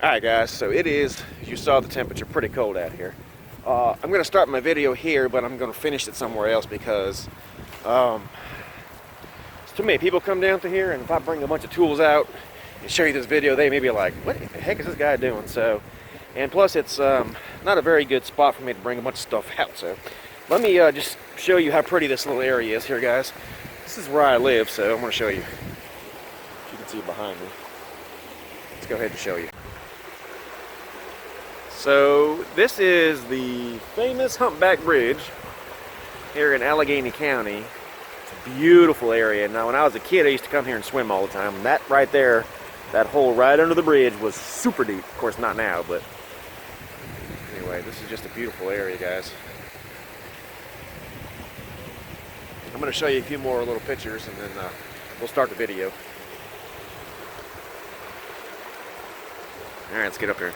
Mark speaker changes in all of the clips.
Speaker 1: Alright guys, so it is, as you saw the temperature, pretty cold out here. I'm going to start my video here, but I'm going to finish it somewhere else because there's too many people come down to here, and if I bring a bunch of tools out and show you this video, they may be like, what the heck is this guy doing? So, and plus it's not a very good spot for me to bring a bunch of stuff out. So let me just show you how pretty this little area is here, guys. This is where I live, so I'm going to show you. You can see it behind me. Let's go ahead and show you. So this is the famous Humpback Bridge here in Allegheny County. It's a beautiful area. Now when I was a kid I used to come here and swim all the time. That right there, that hole right under the bridge was super deep. Of course not now, but anyway, this is just a beautiful area, guys. I'm going to show you a few more little pictures and then we'll start the video. Alright, let's get up here.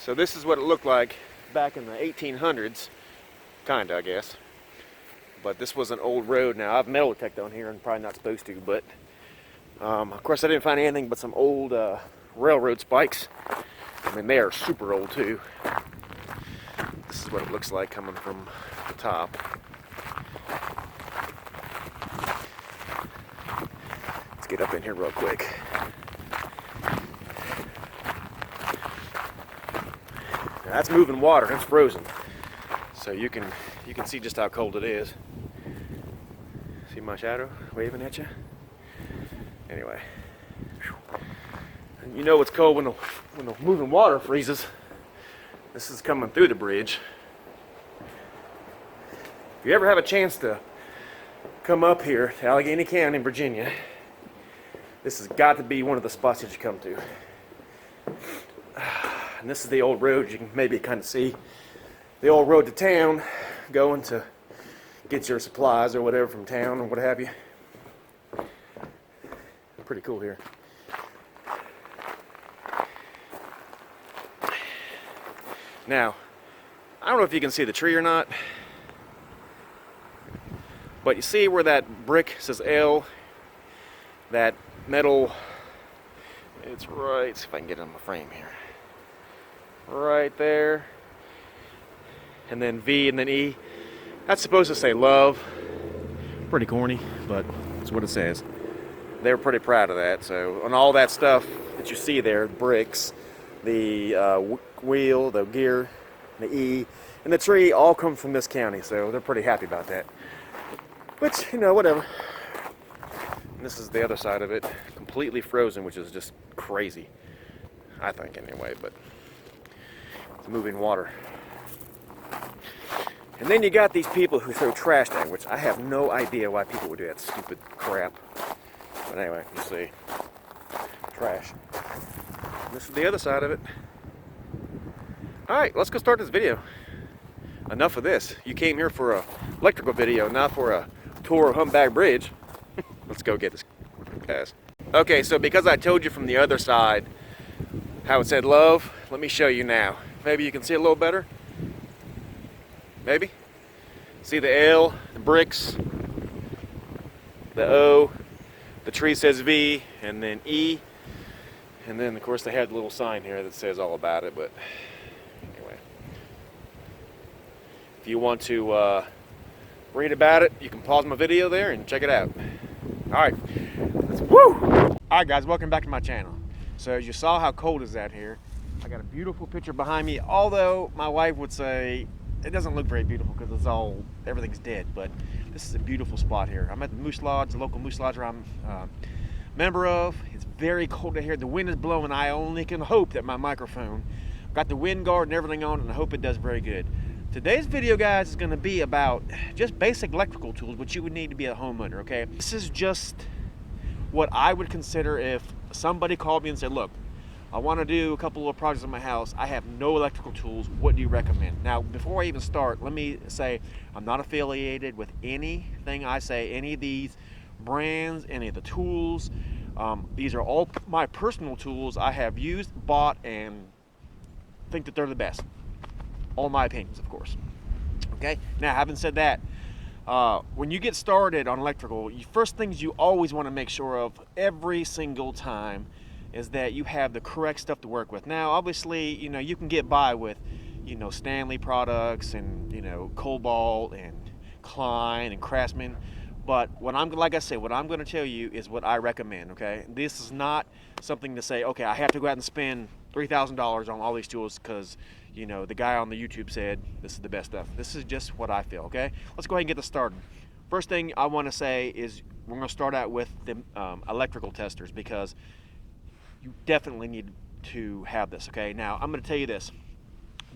Speaker 1: So this is what it looked like back in the 1800s, kinda, I guess. But this was an old road. Now I've metal detected on here and probably not supposed to, but of course I didn't find anything but some old railroad spikes. I mean, they are super old too. This is what it looks like coming from the top. Let's get up in here real quick. Now, that's moving water, that's frozen. So you can see just how cold it is. See my shadow waving at you? Anyway. And you know it's cold when the moving water freezes. This is coming through the bridge. If you ever have a chance to come up here to Allegheny County, Virginia, this has got to be one of the spots that you come to. And this is the old road. You can maybe kind of see the old road to town, going to get your supplies or whatever from town or what have you. Pretty cool here. Now, I don't know if you can see the tree or not, but you see where that brick says L, that metal, it's right, let's see if I can get it on my frame here. Right there, and then V and then E. That's supposed to say love. Pretty corny, but that's what it says. They were pretty proud of that. So on all that stuff that you see there, bricks, the wheel, the gear, the E, and the tree all come from this county, so they're pretty happy about that. But you know, whatever. And this is the other side of it, completely frozen, which is just crazy, I think anyway, but it's moving water. And then you got these people who throw trash down, which I have no idea why people would do that stupid crap. But anyway, you see. Trash. And this is the other side of it. Alright, let's go start this video. Enough of this. You came here for an electrical video, not for a tour of Humpback Bridge. Let's go get this, guys. Okay, so because I told you from the other side how it said love, let me show you now. Maybe you can see it a little better. Maybe. See the L, the bricks, the O, the tree says V, and then E, and then of course they had a little sign here that says all about it. But anyway, if you want to read about it, you can pause my video there and check it out. All right, woo! All right, guys, welcome back to my channel. So as you saw how cold it's out here, I got a beautiful picture behind me, although my wife would say it doesn't look very beautiful because everything's dead, but this is a beautiful spot here. I'm at the Moose Lodge, the local Moose Lodge I'm a member of. It's very cold out here. The wind is blowing. I only can hope that my microphone got the wind guard and everything on, and I hope it does very good. Today's video, guys, is going to be about just basic electrical tools, which you would need to be a homeowner, okay? This is just what I would consider if somebody called me and said, look, I want to do a couple of projects in my house. I have no electrical tools. What do you recommend? Now, before I even start, let me say I'm not affiliated with anything I say, any of these brands, any of the tools. These are all my personal tools I have used, bought, and think that they're the best. All my opinions, of course. Okay? Now, having said that, when you get started on electrical, first things you always want to make sure of every single time is that you have the correct stuff to work with. Now, obviously, you know, you can get by with, you know, Stanley products and, you know, Cobalt and Klein and Craftsman. But what I'm, like I said, what I'm going to tell you is what I recommend, okay? This is not something to say, okay, I have to go out and spend $3,000 on all these tools because, you know, the guy on the YouTube said this is the best stuff. This is just what I feel, okay? Let's go ahead and get this started. First thing I want to say is we're going to start out with the electrical testers, because you definitely need to have this, okay? Now, I'm going to tell you this.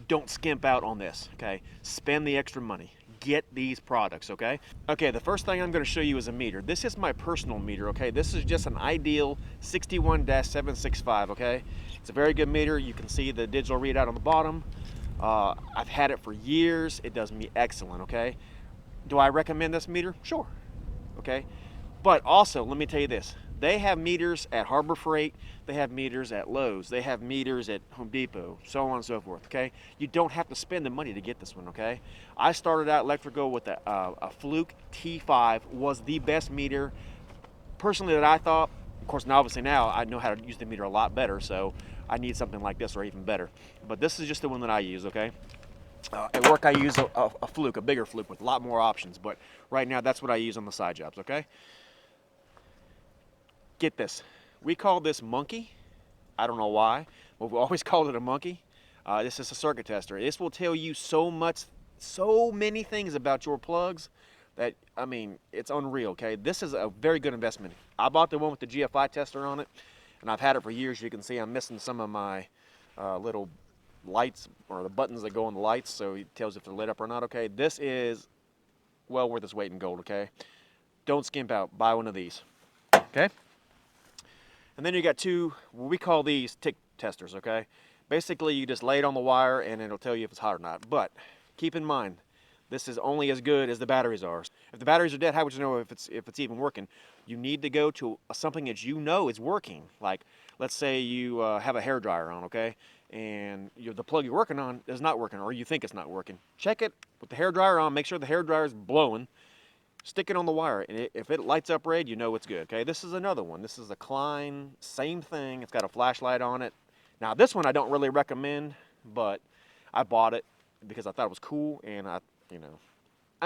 Speaker 1: Don't skimp out on this, okay? Spend the extra money. Get these products, okay? Okay, the first thing I'm going to show you is a meter. This is my personal meter, okay? This is just an Ideal 61-765, okay? It's a very good meter. You can see the digital readout on the bottom. I've had it for years. It does me excellent, okay? Do I recommend this meter? Sure, okay? But also, let me tell you this. They have meters at Harbor Freight, they have meters at Lowe's, they have meters at Home Depot, so on and so forth, okay? You don't have to spend the money to get this one, okay? I started out electrical with a Fluke T5, was the best meter, personally, that I thought. Of course, now obviously now I know how to use the meter a lot better, so I need something like this or even better. But this is just the one that I use, okay? At work I use a Fluke, a bigger Fluke with a lot more options, but right now that's what I use on the side jobs, okay? Get this, we call this monkey. I don't know why, but we always called it a monkey. This is a circuit tester. This will tell you so many things about your plugs that, I mean, it's unreal, okay? This is a very good investment. I bought the one with the Gfi tester on it, and I've had it for years. You can see I'm missing some of my little lights, or the buttons that go on the lights, so it tells if they're lit up or not, okay? This is well worth its weight in gold, okay? Don't skimp out, buy one of these, okay? And then you got two, we call these tick testers, okay? Basically, you just lay it on the wire and it'll tell you if it's hot or not. But keep in mind, this is only as good as the batteries are. If the batteries are dead, how would you know if it's even working? You need to go to something that you know is working. Like, let's say you have a hairdryer on, okay? And the plug you're working on is not working, or you think it's not working. Check it with the hairdryer on, make sure the hairdryer is blowing. Stick it on the wire, and if it lights up red, you know it's good, okay? This is another one. This is a Klein, same thing. It's got a flashlight on it. Now, this one I don't really recommend, but I bought it because I thought it was cool, and I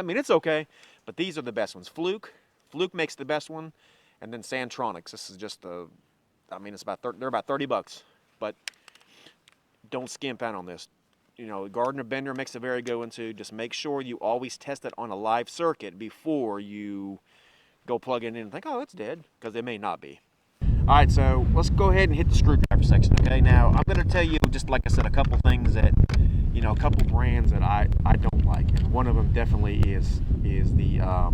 Speaker 1: mean, it's okay, but these are the best ones. Fluke makes the best one, and then Santronics. This is just I mean, they're about 30 bucks, but don't skimp out on this. You know, Gardner Bender makes a very good one too. Just make sure you always test it on a live circuit before you go plug it in and think, oh, it's dead, because it may not be. All right, so let's go ahead and hit the screwdriver section, okay? Now, I'm going to tell you, just like I said, a couple things that, you know, a couple brands that I don't like. And one of them definitely is the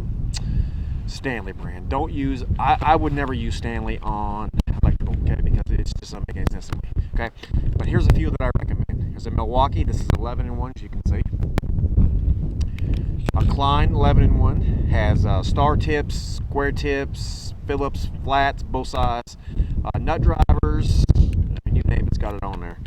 Speaker 1: Stanley brand. Don't use, I would never use Stanley on electrical, okay? Because it's just not making any sense to me, okay? But here's a few that I recommend. Here's a Milwaukee. This is 11-in-1, as you can see. A Klein 11-in-1 has star tips, square tips, Phillips flats, both sides, nut drivers. I mean, you name it, it's got it on there.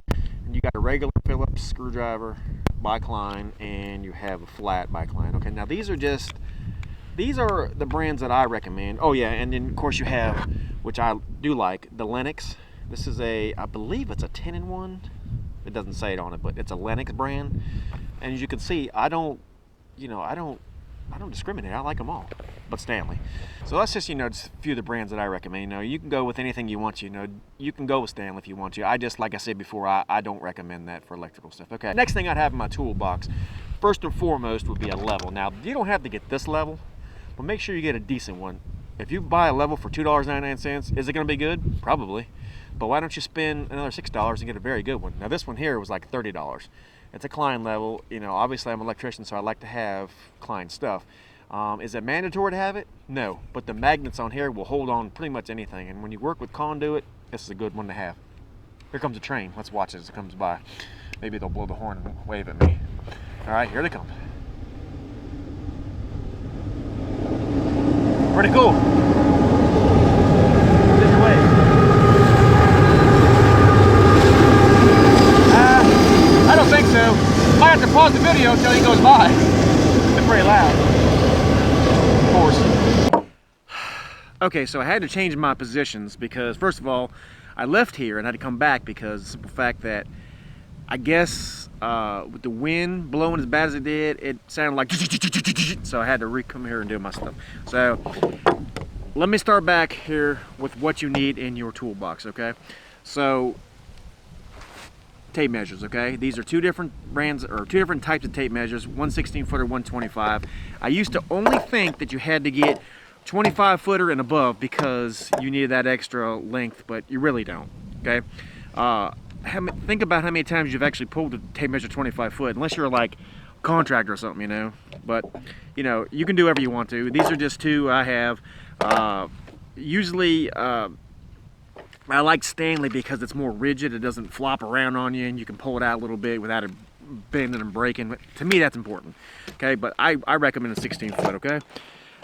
Speaker 1: And you got a regular Phillips screwdriver by Klein, and you have a flat by Klein. Okay, now these are the brands that I recommend. Oh yeah, and then of course you have, which I do like, the Lennox. This is I believe it's a 10-in-1. It doesn't say it on it, but it's a Lennox brand. And as you can see, I don't discriminate. I like them all, but Stanley. So that's just, just a few of the brands that I recommend. You can go with anything you want to. You can go with Stanley if you want to. I just, like I said before, I don't recommend that for electrical stuff. Okay, next thing I'd have in my toolbox, first and foremost, would be a level. Now, you don't have to get this level, but make sure you get a decent one. If you buy a level for $2.99, is it going to be good? Probably. But why don't you spend another $6 and get a very good one? Now, this one here was like $30. It's a Klein level. Obviously I'm an electrician, so I like to have Klein stuff. Is it mandatory to have it? No, but the magnets on here will hold on pretty much anything. And when you work with conduit, this is a good one to have. Here comes a train. Let's watch it as it comes by. Maybe they'll blow the horn and wave at me. All right, here they come. Pretty cool. Here's your wave. I don't think so. Might have to pause the video until he goes by. It's pretty loud. Of course. Okay, so I had to change my positions because, first of all, I left here and had to come back because the simple fact that I guess with the wind blowing as bad as it did, it sounded like, so I had to come here and do my stuff. So let me start back here with what you need in your toolbox, okay? So tape measures, okay? These are two different brands, or two different types of tape measures, 1/16 footer, 125. I used to only think that you had to get 25 footer and above because you needed that extra length, but you really don't, okay? Think about how many times you've actually pulled a tape measure 25 foot, unless you're like a contractor or something, you know. But, you know, you can do whatever you want to. These are just two I have. Usually, I like Stanley because it's more rigid. It doesn't flop around on you, and you can pull it out a little bit without it bending and breaking. To me, that's important, okay? But I recommend a 16 foot, okay?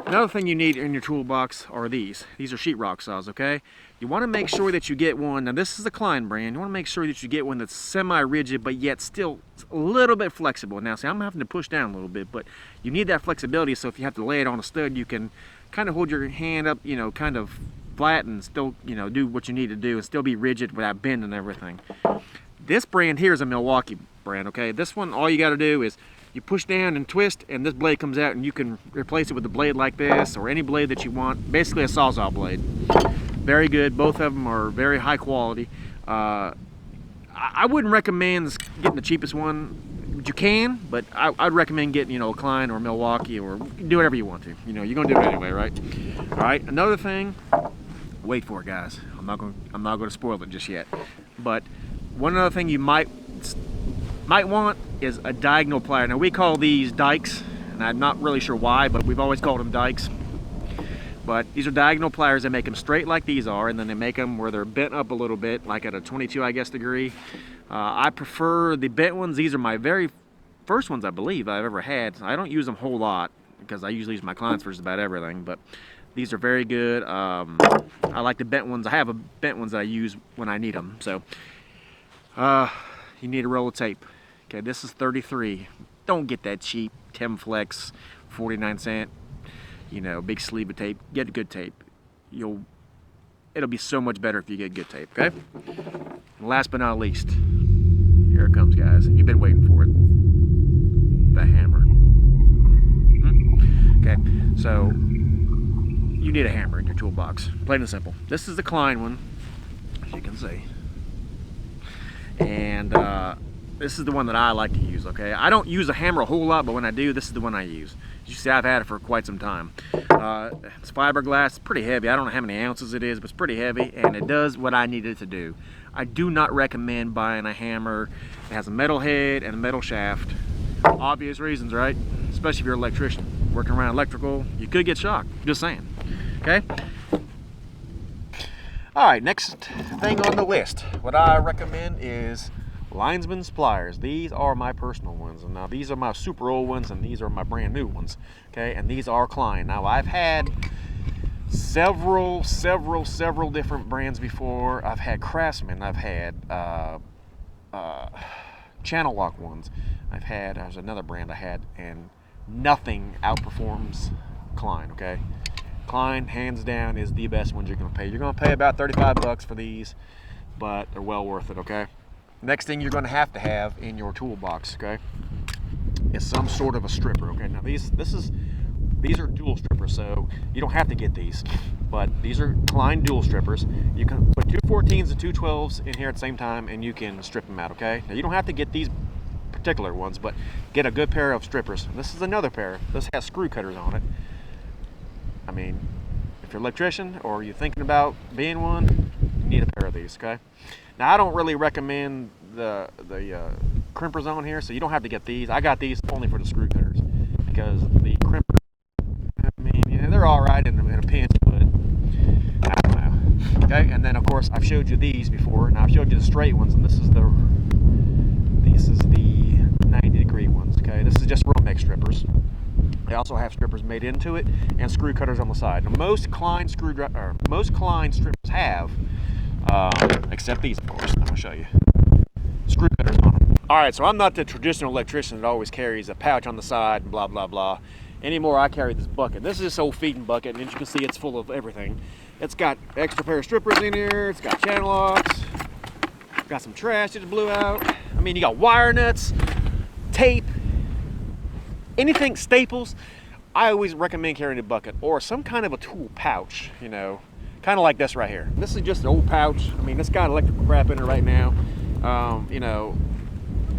Speaker 1: Another thing you need in your toolbox are these. These are Sheetrock Saws, okay? You want to make sure that you get one, now this is the Klein brand, you want to make sure that you get one that's semi-rigid, but yet still a little bit flexible. Now, see, I'm having to push down a little bit, but you need that flexibility, so if you have to lay it on a stud, you can kind of hold your hand up, you know, kind of flat and still, you know, do what you need to do and still be rigid without bending and everything. This brand here is a Milwaukee brand, okay? This one, all you got to do is you push down and twist, and this blade comes out, and you can replace it with a blade like this or any blade that you want. Basically a Sawzall blade. Very good. Both of them are very high quality. I wouldn't recommend getting the cheapest one. You can, but I'd recommend getting, you know, a Klein or Milwaukee, or do whatever you want to. You know, you're gonna do it anyway, right? All right. Another thing. Wait for it, guys. I'm not going to spoil it just yet. But one other thing you might want is a diagonal plier. Now we call these dikes, and I'm not really sure why, but we've always called them dikes. But these are diagonal pliers. They make them straight like these are, and then they make them where they're bent up a little bit, like at a 22, I guess, degree. I prefer the bent ones. These are my very first ones I believe I've ever had. I don't use them a whole lot because I usually use my clients for just about everything, but these are very good. I like the bent ones. I have a bent ones that I use when I need them. So you need a roll of tape. Okay, this is 33. Don't get that cheap Temflex 49-cent, you know, big sleeve of tape. Get good tape. It'll be so much better if you get good tape, okay? And last but not least, here it comes, guys. You've been waiting for it. The hammer. Okay, so you need a hammer in your toolbox, plain and simple. This is the Klein one, as you can see. And this is the one that I like to use, okay? I don't use a hammer a whole lot, but when I do, this is the one I use. As you see, I've had it for quite some time. It's fiberglass, it's pretty heavy. I don't know how many ounces it is, but it's pretty heavy, and it does what I need it to do. I do not recommend buying a hammer that has a metal head and a metal shaft. Obvious reasons, right? Especially if you're an electrician. Working around electrical, you could get shocked. Just saying, okay? All right, next thing on the list. What I recommend is Linesman's pliers. These are my personal ones, and now these are my super old ones, and these are my brand new ones, okay? And these are Klien. Now I've had several different brands before. I've had Craftsman, I've had channel lock ones. There's another brand I had, and nothing outperforms Klien, okay? Klien, hands down, is the best ones you're gonna pay. You're gonna pay about 35 bucks for these, but they're well worth it, okay? Next thing you're gonna have to have in your toolbox, okay, is some sort of a stripper, okay? Now these are dual strippers, so you don't have to get these, but these are Klein dual strippers. You can put two 14s and two 12s in here at the same time, and you can strip them out, okay? Now you don't have to get these particular ones, but get a good pair of strippers. This is another pair. This has screw cutters on it. I mean, if you're an electrician or you're thinking about being one, you need a pair of these, okay? Now I don't really recommend the crimpers on here, so you don't have to get these. I got these only for the screw cutters because the crimpers, I mean, you know, they're all right in a pinch, but I don't know. Okay, and then of course I've showed you these before. Now I've showed you the straight ones, and this is the 90-degree ones. Okay, this is just Romex strippers. They also have strippers made into it and screw cutters on the side. Now most Klein strippers have, except these, of course. I'm gonna show you. Screw cutters on them. All right, so I'm not the traditional electrician that always carries a pouch on the side and blah blah blah. anymore. I carry this bucket. This is this old feeding bucket, and as you can see, it's full of everything. It's got extra pair of strippers in here. It's got channel locks. Got some trash that just blew out. I mean, you got wire nuts, tape, anything, staples. I always recommend carrying a bucket or some kind of a tool pouch, you know, kind of like this right here. This is just an old pouch. I mean, it's got electrical crap in it right now. You know,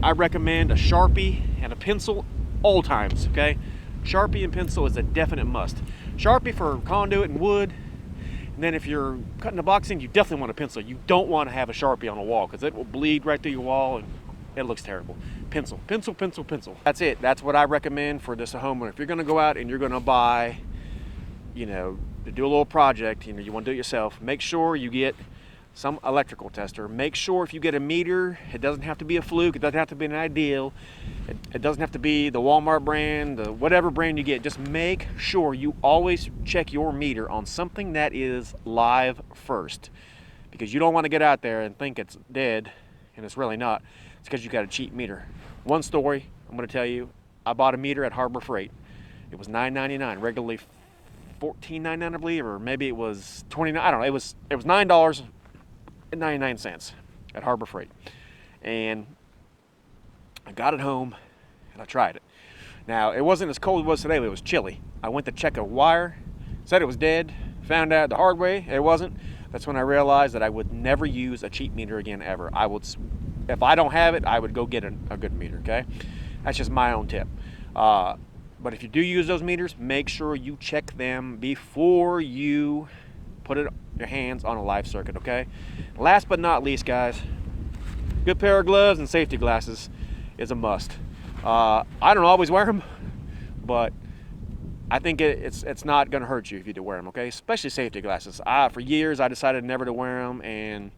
Speaker 1: I recommend a Sharpie and a pencil all times, okay? Sharpie and pencil is a definite must. Sharpie for conduit and wood. And then if you're cutting the box in, you definitely want a pencil. You don't want to have a Sharpie on the wall because it will bleed right through your wall and it looks terrible. Pencil, pencil, pencil, pencil. That's it. That's what I recommend for this homeowner. If you're going to go out and you're going to buy, you know, to do a little project, you know, you want to do it yourself, make sure you get some electrical tester. Make sure if you get a meter, it doesn't have to be a Fluke, it doesn't have to be an Ideal, it doesn't have to be the Walmart brand, the whatever brand you get. Just make sure you always check your meter on something that is live first, because you don't want to get out there and think it's dead and it's really not. It's because you got a cheap meter. One story I'm going to tell you, I bought a meter at Harbor Freight. It was $9.99, regularly $14.99 I believe, or maybe it was $29. I don't know. It was $9.99 at Harbor Freight, and I got it home and I tried it. Now it wasn't as cold as it was today, but it was chilly. I went to check a wire, said it was dead, found out the hard way it wasn't. That's when I realized that I would never use a cheap meter again ever. I would, if I don't have it, I would go get a good meter, okay? That's just my own tip. But if you do use those meters, make sure you check them before you put your hands on a live circuit, okay? Last but not least, guys, good pair of gloves and safety glasses is a must. I don't always wear them, but I think it's not going to hurt you if you do wear them, okay? Especially safety glasses. For years, I decided never to wear them, and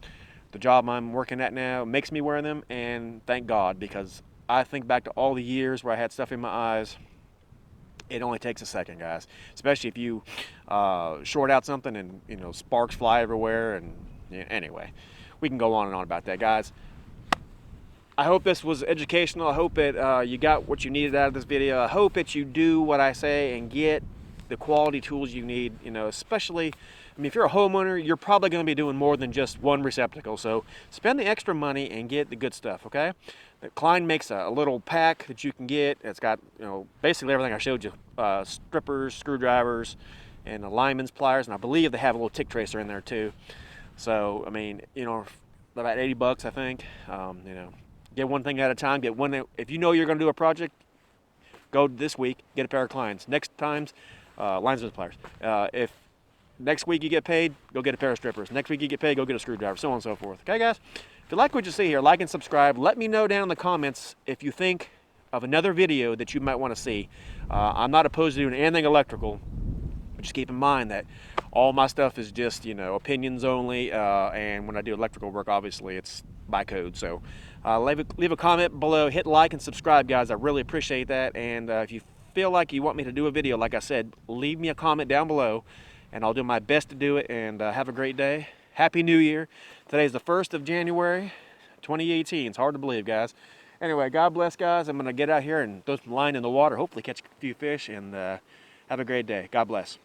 Speaker 1: the job I'm working at now makes me wear them, and thank God, because I think back to all the years where I had stuff in my eyes. It only takes a second, guys, especially if you short out something and, you know, sparks fly everywhere. And yeah, anyway, we can go on and on about that, guys. I hope this was educational. I hope that you got what you needed out of this video. I hope that you do what I say and get the quality tools you need, you know, especially, I mean, if you're a homeowner, you're probably going to be doing more than just one receptacle. So spend the extra money and get the good stuff, okay? Klein makes a little pack that you can get. It's got, you know, basically everything I showed you. Strippers, screwdrivers, and the lineman's pliers. And I believe they have a little tick tracer in there too. So, I mean, you know, about 80 bucks, I think. You know, get one thing at a time. Get one. If you know you're going to do a project, go this week, get a pair of Kleins. Next time's linesman's pliers. If next week you get paid, go get a pair of strippers. Next week you get paid, go get a screwdriver, so on and so forth. Okay, guys? If you like what you see here, like and subscribe. Let me know down in the comments if you think of another video that you might want to see. I'm not opposed to doing anything electrical, but just keep in mind that all my stuff is just, you know, opinions only, and when I do electrical work, obviously it's by code. So leave a comment below, hit like and subscribe, guys. I really appreciate that. And if you feel like you want me to do a video, like I said, leave me a comment down below, and I'll do my best to do it. And have a great day. Happy New Year. Today's the 1st of January, 2018. It's hard to believe, guys. Anyway, God bless, guys. I'm going to get out here and throw some line in the water, hopefully catch a few fish, and have a great day. God bless.